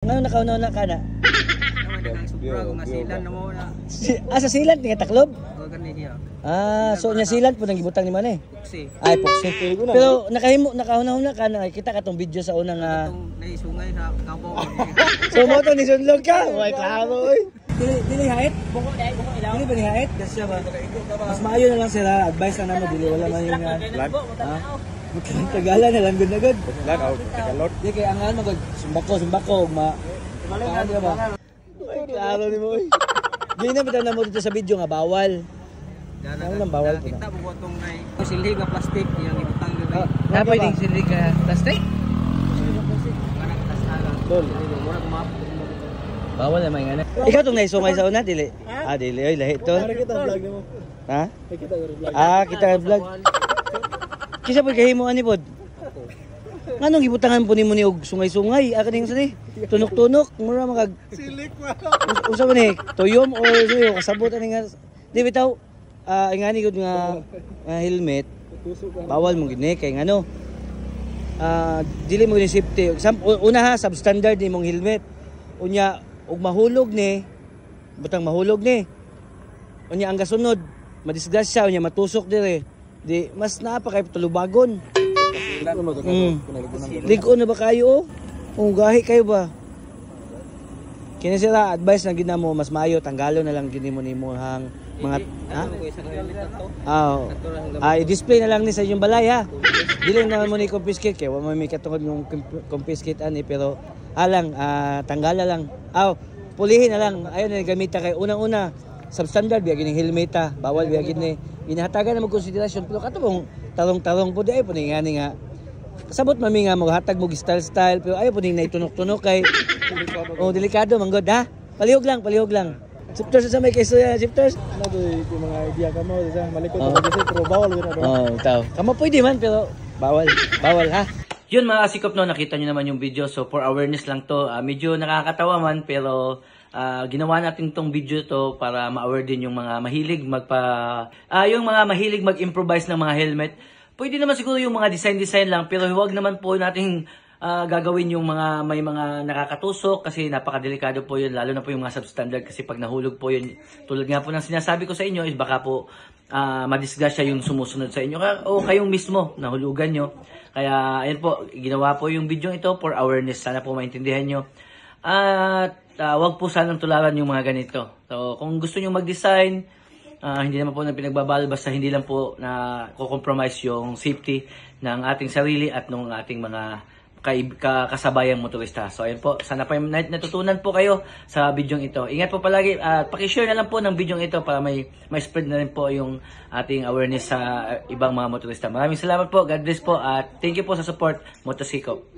Ano nakauna na ka na? Sobra kung nasilan na mo na. Sa silan nga taklob? Gani niya. So nya silan po nang gibutang ni man eh. Puksi. Ay puksi. Pero nakahuna ka na kita katong video sa unang Itong naisungay sa kabaw. So mo to ni sunlog ka. Oy klaro oy. Dili hait? Buko ilaw. Dili ba ni hait? Kasi ba mas maayo na lang sila advice na namo dili wala man yung Tagalan na lang gud na gud. Lan out Tagalog. Di kay ang ano sumbako ma. Ano ba? Ay, klaro ni mo. Di na bitaw na mo dito sa video nga bawal. Ano lang bawal po na. Kita buko tong nay silhi nga plastic yang ibutang dito. Na pwedeng silhi ka plastic? Kanang tasala. Tol. Murag map. Bawal na may ngana. Ikaw tong naisungay sa una dili. Dili oy lahi to. Kita vlog nimo. Ha? Kita vlog. Kita vlog. Kisa po kahimo ani pod. Nganong gibutangan po nimo ni og sungay-sungay? Ning sani? Tunok-tunok, mura magag Silik wa. Usa man ni tuyom o suyo kasabot ani nga. Di bitaw ingani gud nga helmet. Bawal mo gid ni kay ngano. Dili mo ni safety. Una ha substandard nimong helmet. Unya og mahulog ni butang mahulog ni. Unya ang gasunod madisgrasya unya matusok dire. Di mas naapa kay tulubagon. Ligo na ba kayo gahi kayo ba? Kini sila advice na ginamo mas maayo tanggalo na lang ginimo nimo hang mga i-display na lang ni sa inyong balay ha. Dili na mo ni confiscate kay wa may katungod ng confiscate ani pero alang tanggala lang. Pulihin na lang ayon na gamita kay unang-una substandard biya gining helmeta bawal biya gini inahatagan na mo konsiderasyon pero katong tarong-tarong po di ay po ngani nga sabot mami nga maghatag mo style pero ayo po ning naitunok-tunok kay delikado manggod ha palihog lang shifters sa may kayso yan shifters Ano to yung mga idea ka mo sa malikot kasi pero bawal gina. Itaw kamo pwede man pero bawal ha. Yun mga kasikop no, nakita nyo naman yung video. So for awareness lang to, medyo nakakatawa man pero ginawa natin tong video to para ma-aware din yung mga mahilig yung mga mahilig mag-improvise ng mga helmet. Pwede naman siguro yung mga design lang pero huwag naman po nating gagawin yung mga may mga nakakatusok kasi napakadelikado po yun lalo na po yung mga substandard kasi pag nahulog po yun tulad nga po ng sinasabi ko sa inyo is baka po madisgrasya yung sumusunod sa inyo o kayong mismo nahulugan nyo. Kaya ayun po, ginawa po yung video ito for awareness. Sana po maintindihan nyo. At wag po sanang tularan yung mga ganito. So kung gusto nyo mag-design, hindi naman po na pinagbabal basta hindi lang po na compromise yung safety ng ating sarili at ng ating mga kasabayang motorista. So ayun po, sana pa natutunan po kayo sa video ito. Ingat po palagi at paki-share na lang po ng video ito para may spread na rin po yung ating awareness sa ibang mga motorista. Maraming salamat po, God bless po at thank you po sa support, Motosikop.